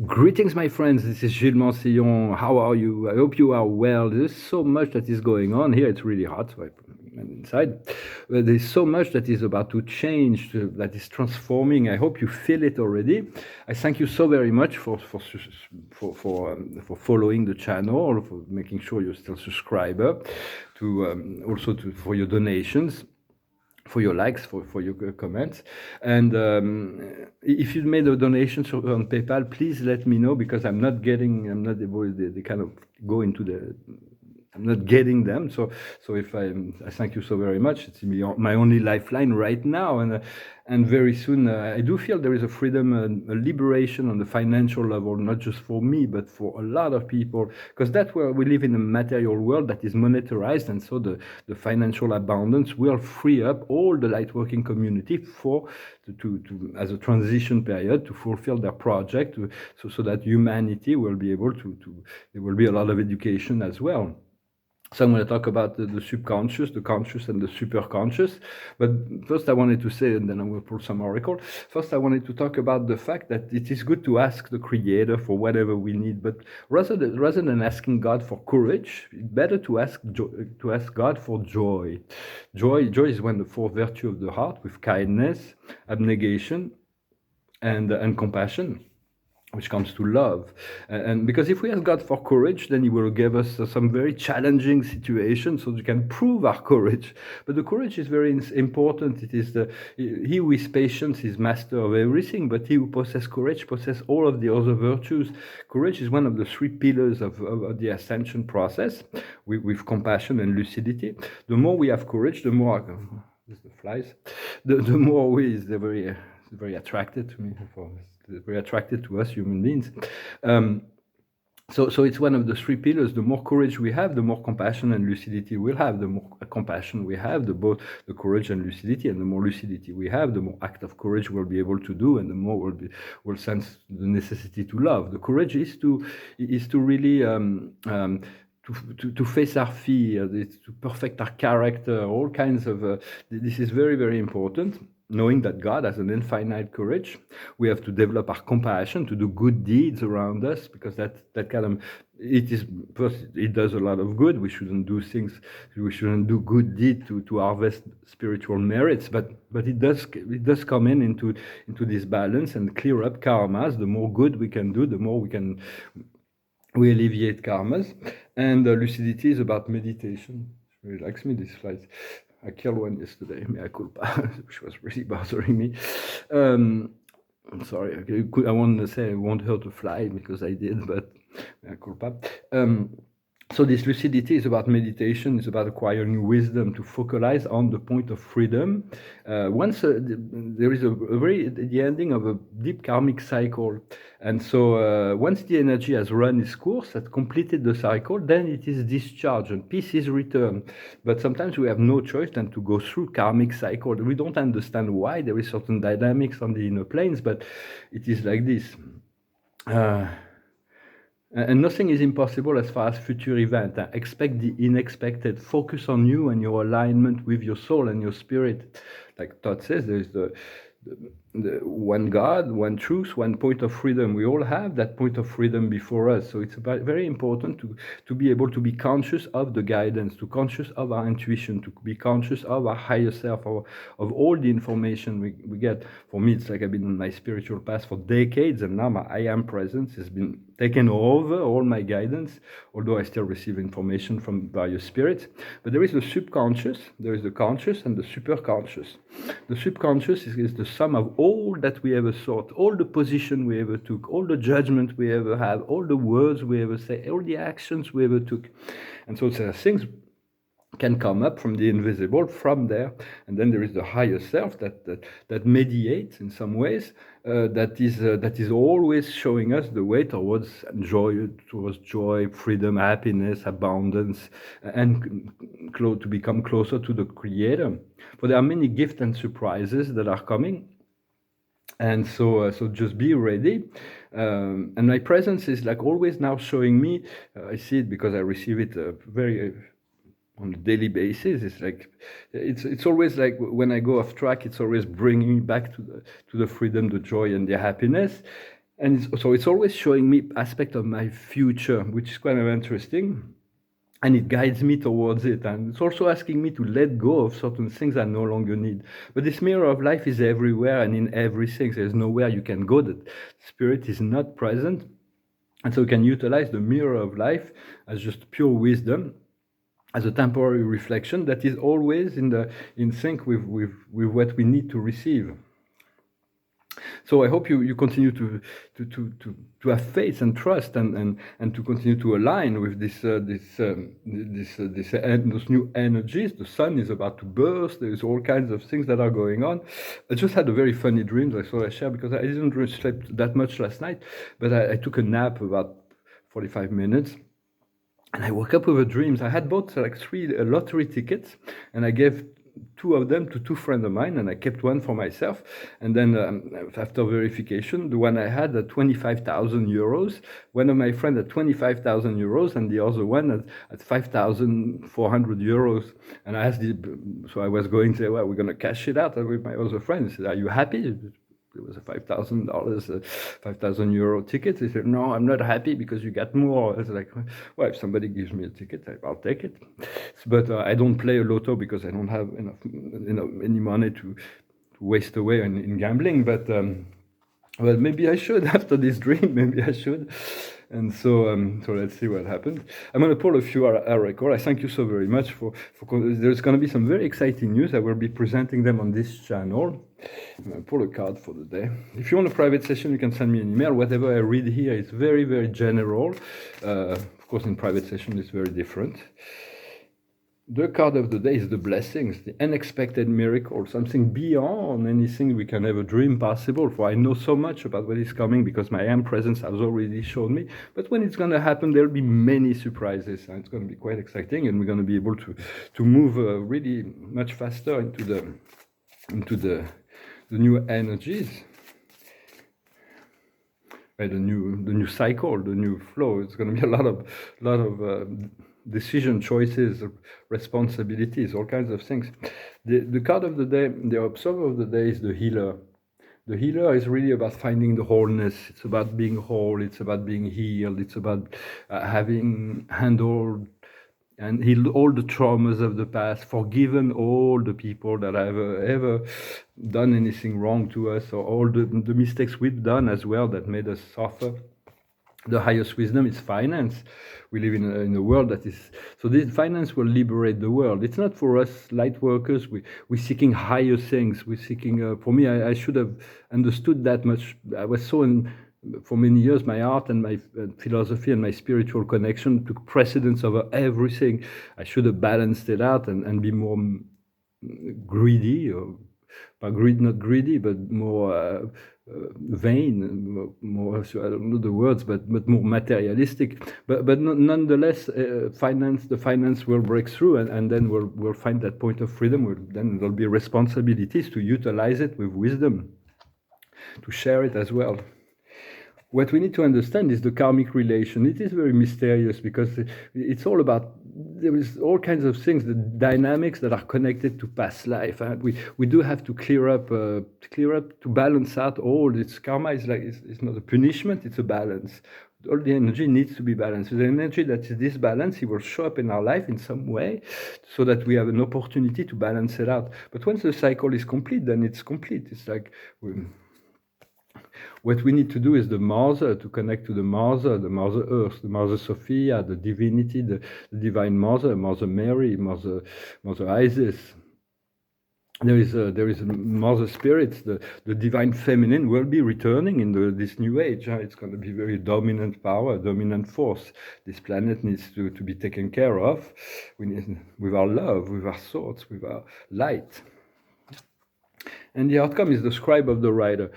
Greetings, my friends. This is Gilles Mansillon. How are you? I hope you are well. There's so much that is going on here. It's really hot, so I'm inside. But there's so much that is about to change, that is transforming. I hope you feel it already. I thank you so very much for following the channel, for making sure you're still a subscriber, to also for your donations, for your likes, for your comments. And if you made a donation on PayPal, please let me know, because I'm not able, they kind of go into the, I'm not getting them. So if I thank you so very much. It's my only lifeline right now. And very soon, I do feel there is a freedom, a liberation on the financial level, not just for me, but for a lot of people, because that's where we live in a material world that is monetarized. And so the financial abundance will free up all the lightworking community to as a transition period, to fulfill their project, so that humanity will be able to, there will be a lot of education as well. So I'm going to talk about the subconscious, the conscious, and the superconscious. But first I wanted to say, and then I will pull some oracle. First I wanted to talk about the fact that it is good to ask the Creator for whatever we need, but rather than asking God for courage, it's better to ask God for joy. Joy is one of the four virtues of the heart, with kindness, abnegation, and compassion, which comes to love. And because if we ask God for courage, then He will give us some very challenging situations so we can prove our courage. But the courage is very important. It is he who is patient is master of everything, but he who possesses courage possesses all of the other virtues. Courage is one of the three pillars of the ascension process, with compassion and lucidity. The more we have courage, the more the flies, the more they're very attracted to me. Very attracted to us human beings. So it's one of the three pillars. The more courage we have, the more compassion and lucidity we'll have. The more compassion we have, both the courage and lucidity, and the more lucidity we have, the more act of courage we'll be able to do, and the more we'll sense the necessity to love. The courage is to really to face our fear, to perfect our character, all kinds of. This is very, very important. Knowing that God has an infinite courage, we have to develop our compassion to do good deeds around us, because that kind of, it is first, it does a lot of good. We shouldn't do good deed to harvest spiritual merits, but it does come into this balance and clear up karmas. The more good we can do, the more we alleviate karmas. And lucidity is about meditation. It really likes me, this slide. I killed one yesterday, mea culpa, which was really bothering me. I'm sorry, I want to say I want her to fly, because I did, but mea culpa. So this lucidity is about meditation. It's about acquiring wisdom to focalize on the point of freedom. Once there is the ending of a deep karmic cycle, and so once the energy has run its course, has completed the cycle, then it is discharged and peace is returned. But sometimes we have no choice than to go through karmic cycle. We don't understand why. There is certain dynamics on the inner planes, but it is like this. And nothing is impossible as far as future event. Expect the unexpected. Focus on you and your alignment with your soul and your spirit. Like Todd says, there is the one God, one truth, one point of freedom. We all have that point of freedom before us. So it's very important to be able to be conscious of the guidance, to conscious of our intuition, to be conscious of our higher self, of all the information we get. For me, it's like I've been on my spiritual path for decades, and now my I am presence has been taken over all my guidance, although I still receive information from various spirits. But there is the subconscious, there is the conscious, and the superconscious. The subconscious is the sum of all that we ever thought, all the position we ever took, all the judgment we ever have, all the words we ever say, all the actions we ever took. And so things can come up from the invisible, from there, and then there is the higher self that mediates in some ways, that is always showing us the way towards joy, freedom, happiness, abundance, and to become closer to the Creator. For there are many gifts and surprises that are coming. And so just be ready. And my presence is like always now showing me, I see it because I receive it very on a daily basis. It's like it's always like when I go off track, it's always bringing me back to the freedom, the joy, and the happiness. And so it's always showing me aspect of my future, which is kind of interesting. And it guides me towards it. And it's also asking me to let go of certain things I no longer need. But this mirror of life is everywhere and in everything. There's nowhere you can go that spirit is not present. And so we can utilize the mirror of life as just pure wisdom, as a temporary reflection that is always in sync with what we need to receive. So I hope you continue to have faith and trust and to continue to align with those new energies. The sun is about to burst. There's all kinds of things that are going on. I just had a very funny dream that I thought I share because I didn't really sleep that much last night, but I took a nap about 45 minutes. And I woke up with a dream. I had bought like 3 lottery tickets, and I gave 2 of them to 2 friends of mine, and I kept one for myself. And then after verification, the one I had at 25,000 euros, one of my friends at 25,000 euros, and the other one at 5,400 euros. And I asked, so I was going to say, well, we're going to cash it out with my other friend. He said, are you happy? It was a $5,000, 5,000 euro ticket. He said, no, I'm not happy because you got more. I was like, well, if somebody gives me a ticket, I'll take it. But I don't play a lotto because I don't have enough, any money to waste away in gambling. But well, maybe I should after this dream. Maybe I should. And so let's see what happens. I'm going to pull a few record. I thank you so very much for there's going to be some very exciting news. I will be presenting them on this channel. I'm going to pull a card for the day. If you want a private session, you can send me an email. Whatever I read here is very, very general. Of course, in private session, it's very different. The card of the day is the blessings, the unexpected miracle, something beyond anything we can ever dream possible. For I know so much about what is coming because my AM presence has already shown me. But when it's going to happen, there'll be many surprises, and it's going to be quite exciting. And we're going to be able to move really much faster into the new energies, right? The new cycle, the new flow. It's going to be a lot of decision, choices, responsibilities, all kinds of things. The card of the day, the observer of the day is the healer. The healer is really about finding the wholeness. It's about being whole. It's about being healed. It's about having handled and healed all the traumas of the past, forgiven all the people that have ever done anything wrong to us, or all the mistakes we've done as well that made us suffer. The highest wisdom is finance. We live in a world that is, so this finance will liberate the world. It's not for us light workers. We're seeking higher things. We're seeking, for me, I should have understood that much. I was so for many years, my art and my philosophy and my spiritual connection took precedence over everything. I should have balanced it out and be more greedy, or not greedy, but more vain, more, I don't know the words, but more materialistic. But nonetheless, the finance will break through, and then we'll find that point of freedom. Then there'll be responsibilities to utilize it with wisdom, to share it as well. What we need to understand is the karmic relation. It is very mysterious because it's all about, there is all kinds of things, the dynamics that are connected to past life. We do have to clear up, to balance out all this. Karma is like, it's not a punishment, it's a balance. All the energy needs to be balanced. The energy that is disbalanced, it will show up in our life in some way so that we have an opportunity to balance it out. But once the cycle is complete, then it's complete. It's like, what we need to do is the mother, to connect to the mother earth, the mother Sophia, the divinity, the divine mother, Mother Mary, Mother Isis. There is mother spirits, the divine feminine will be returning in this new age. It's going to be very dominant power, dominant force. This planet needs to be taken care of. We need, with our love, with our thoughts, with our light. And the outcome is the scribe of the writer.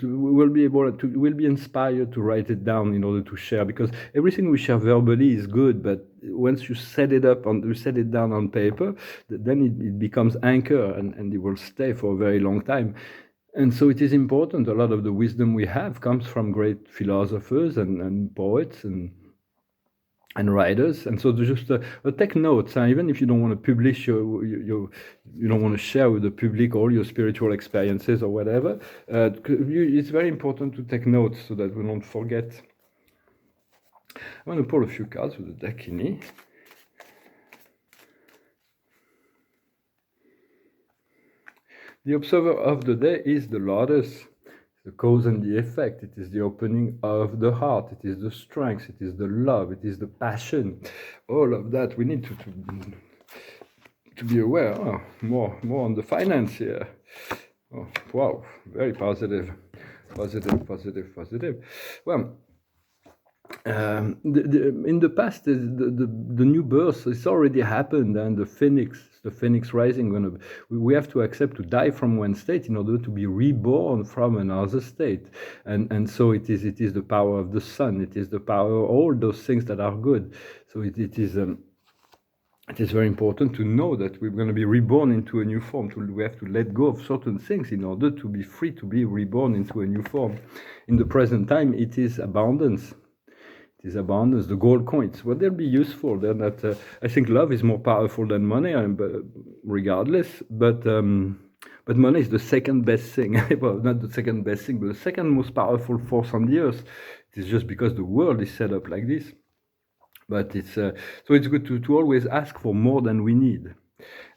We'll be inspired to write it down in order to share, because everything we share verbally is good, but once you set it down on paper, then it becomes anchor, and it will stay for a very long time. And so it is important. A lot of the wisdom we have comes from great philosophers and poets, and and writers, and so just take notes. Even if you don't want to publish you don't want to share with the public all your spiritual experiences or whatever, it's very important to take notes so that we don't forget. I'm going to pull a few cards with the Dakini. The observer of the day is the lotus. The cause and the effect. It is the opening of the heart. It is the strength. It is the love. It is the passion. All of that we need to be aware. Oh, more on the finance here. Oh, wow, very positive. Well, in the past, the new birth, it's already happened, and the phoenix rising. We have to accept to die from one state in order to be reborn from another state, and so it is the power of the sun. It is the power of all those things that are good. So it is very important to know that we're going to be reborn into a new form. We have to let go of certain things in order to be free to be reborn into a new form. In the present time, it is abundance. It is abundance. The gold coins, well, they'll be useful. They're not. I think love is more powerful than money, regardless. But money is the second best thing. Well, not the second best thing, but the second most powerful force on the earth. It is just because the world is set up like this. But it's so it's good to always ask for more than we need.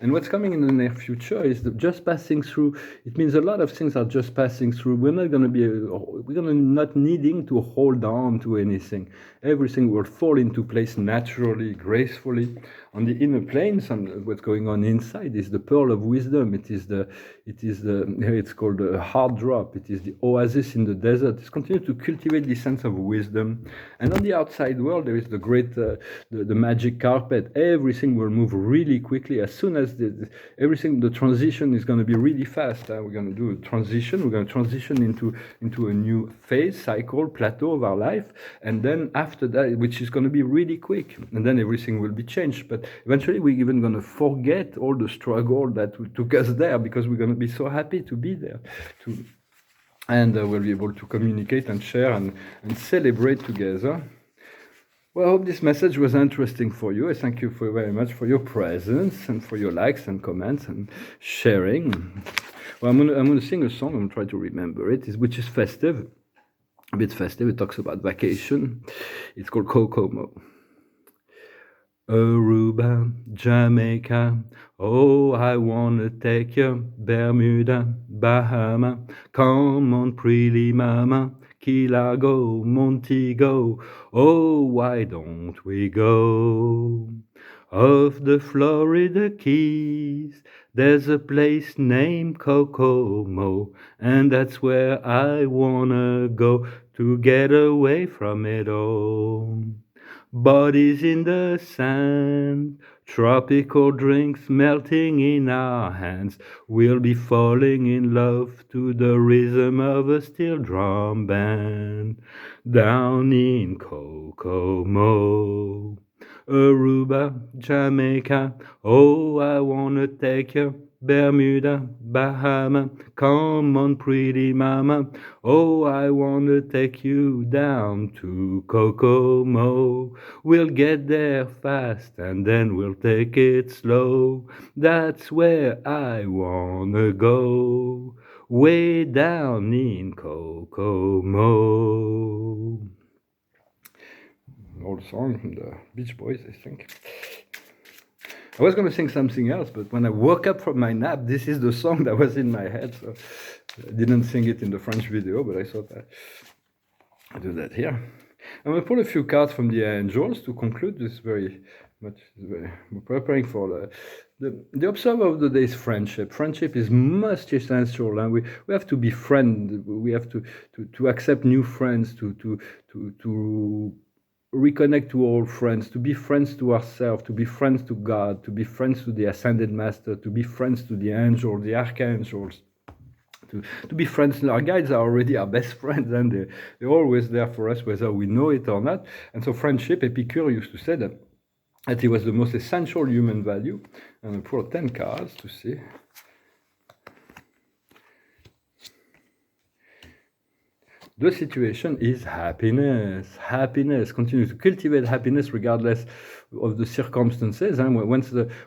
And what's coming in the near future is just passing through. It means a lot of things are just passing through. We're not going to be, we're going to not needing to hold on to anything. Everything will fall into place naturally, gracefully. On the inner planes, and what's going on inside is the pearl of wisdom. It's called a heart drop. It is the oasis in the desert. It's continuing to cultivate the sense of wisdom. And on the outside world, there is the great, the magic carpet. Everything will move really quickly. As soon as the transition is going to be really fast. We're going to do a transition. We're going to transition into a new phase, cycle, plateau of our life. And then after that, which is going to be really quick, and then everything will be changed. But eventually, we're even going to forget all the struggle that took us there, because we're going to be so happy to be there. And we'll be able to communicate and share and celebrate together. Well, I hope this message was interesting for you. I thank you very much for your presence and for your likes and comments and sharing. Well, I'm gonna sing a song. I'm gonna try to remember it, which is festive, a bit festive. It talks about vacation. It's called Kokomo. Aruba, Jamaica, oh, I wanna take you, Bermuda, Bahama, come on, pretty mama, Key Largo, Montego, oh, why don't we go? Off the Florida Keys, there's a place named Kokomo, and that's where I wanna go to get away from it all. Bodies in the sand, tropical drinks melting in our hands. We'll be falling in love to the rhythm of a steel drum band. Down in Kokomo, Aruba, Jamaica, oh, I wanna take you, Bermuda, Bahama, come on, pretty mama, oh, I wanna take you down to Kokomo. We'll get there fast and then we'll take it slow. That's where I wanna go, way down in Kokomo. Old song from the Beach Boys, I think. I was going to sing something else, but when I woke up from my nap, this is the song that was in my head. So I didn't sing it in the French video, but I thought I'd do that here. I'm going to pull a few cards from the angels to conclude this we're preparing for the observer of the day is friendship. Friendship is most essential, and we have to befriend. We have to accept new friends, to reconnect to old friends, to be friends to ourselves, to be friends to God, to be friends to the Ascended Master, to be friends to the angels, the archangels, to be friends. Our guides are already our best friends, and they're always there for us, whether we know it or not. And so friendship, Epicure used to say that it was the most essential human value. And I pull 10 cards to see. The situation is happiness. Happiness. Continue to cultivate happiness regardless of the circumstances. And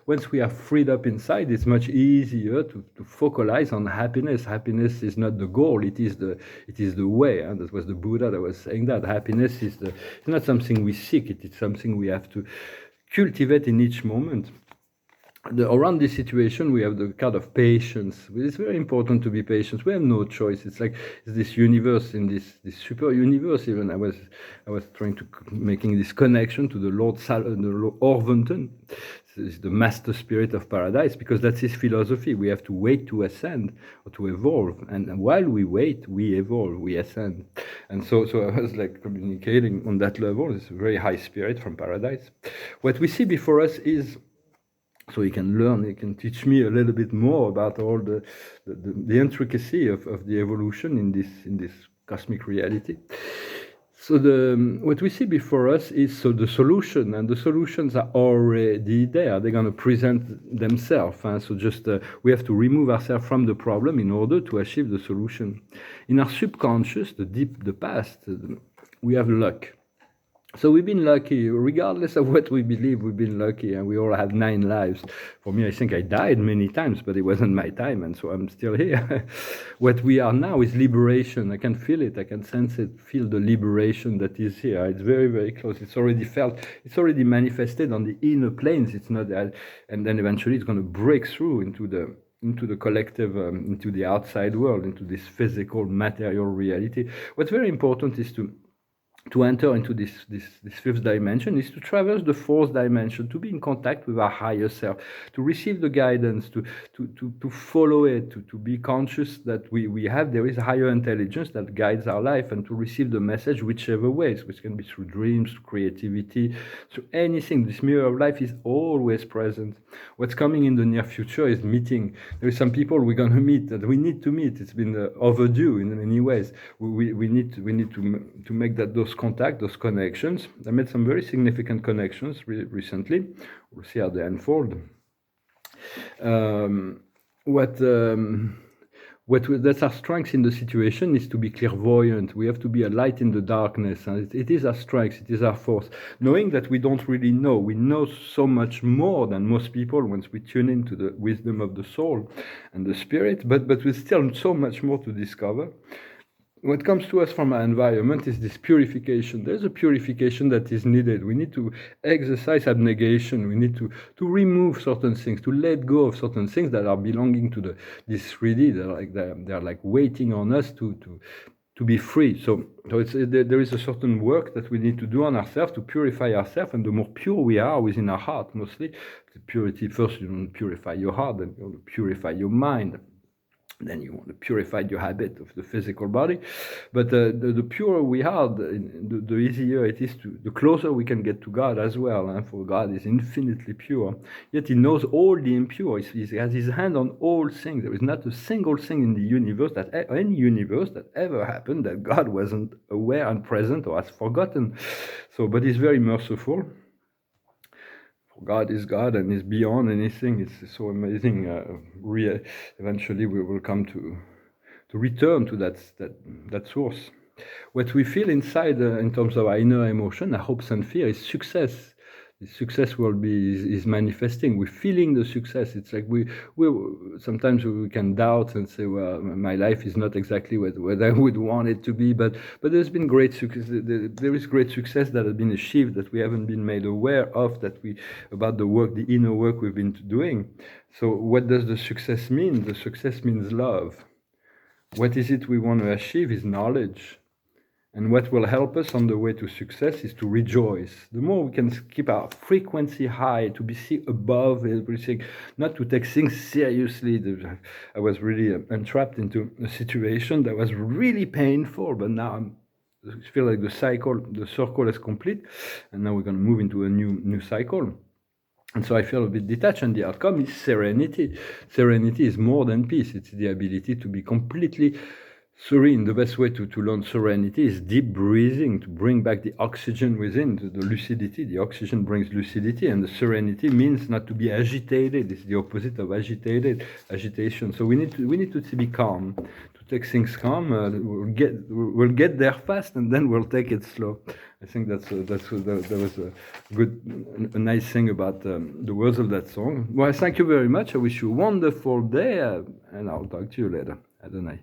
once we are freed up inside, it's much easier to focalize on happiness. Happiness is not the goal; it is the way. And that was the Buddha that was saying that happiness is it's not something we seek. It is something we have to cultivate in each moment. Around this situation, we have the card of patience. It's very important to be patient. We have no choice. It's like this universe, in this super universe. Even I was trying to making this connection to the Lord Orvonton, the master spirit of paradise, because that's his philosophy. We have to wait to ascend or to evolve, and while we wait, we evolve, we ascend. And so I was like communicating on that level. It's a very high spirit from paradise. What we see before us is. So he can learn, he can teach me a little bit more about all the intricacy of the evolution in this cosmic reality. So what we see before us is the solution, and the solutions are already there. They're going to present themselves. So just we have to remove ourselves from the problem in order to achieve the solution. In our subconscious, the past, we have luck. So we've been lucky, regardless of what we believe, we've been lucky, and we all have 9 lives. For me, I think I died many times, but it wasn't my time, and so I'm still here. What we are now is liberation. I can feel it, I can sense it, feel the liberation that is here. It's very, very close. It's already felt, it's already manifested on the inner planes. It's not that, and then eventually it's going to break through into the collective, into the outside world, into this physical, material reality. What's very important is to enter into this fifth dimension, is to traverse the fourth dimension, to be in contact with our higher self, to receive the guidance, to follow it, to be conscious that there is a higher intelligence that guides our life, and to receive the message whichever ways, which can be through dreams, creativity, through anything. This mirror of life is always present. What's coming in the near future is meeting. There is some people we're going to meet that we need to meet. It's been overdue in many ways. We need to make those contacts, those connections. I made some very significant connections recently. We'll see how they unfold. That's our strength in the situation, is to be clairvoyant. We have to be a light in the darkness, and it is our strength, it is our force. Knowing that we don't really know, we know so much more than most people once we tune into the wisdom of the soul and the spirit, but there's still so much more to discover. What comes to us from our environment is this purification. There's a purification that is needed. We need to exercise abnegation. We need to remove certain things, to let go of certain things that are belonging to this 3D. They're like waiting on us to be free. So there is a certain work that we need to do on ourselves to purify ourselves, and the more pure we are within our heart, mostly the purity. First, you want to purify your heart, then you want to purify your mind. Then you want to purify your habit of the physical body. But the purer we are, the easier it is the closer we can get to God as well. And for God is infinitely pure. Yet he knows all the impure. He has his hand on all things. There is not a single thing in the universe, any universe that ever happened, that God wasn't aware and present or has forgotten. But he's very merciful. God is God and is beyond anything. It's so amazing. Eventually we will come to return to that source. What we feel inside in terms of our inner emotion, our hopes and fear, is success. The success will is manifesting. We're feeling the success. It's like we sometimes we can doubt and say, well, my life is not exactly what I would want it to be, but there's been great success. There is great success that has been achieved that we haven't been made aware of, about the inner work we've been doing. So what does the success mean? The success means love. What is it we want to achieve is knowledge. And what will help us on the way to success is to rejoice. The more we can keep our frequency high, to be above everything, not to take things seriously. I was really entrapped into a situation that was really painful, but now I feel like the circle is complete, and now we're going to move into a new cycle. And so I feel a bit detached, and the outcome is serenity. Serenity is more than peace. It's the ability to be completely serene. The best way to learn serenity is deep breathing, to bring back the oxygen within, the lucidity. The oxygen brings lucidity, and the serenity means not to be agitated. It's the opposite of agitation. So we need to be calm, to take things calm. We'll get there fast, and then we'll take it slow. I think that was a a nice thing about the words of that song. Well, thank you very much. I wish you a wonderful day, and I'll talk to you later. Adonai.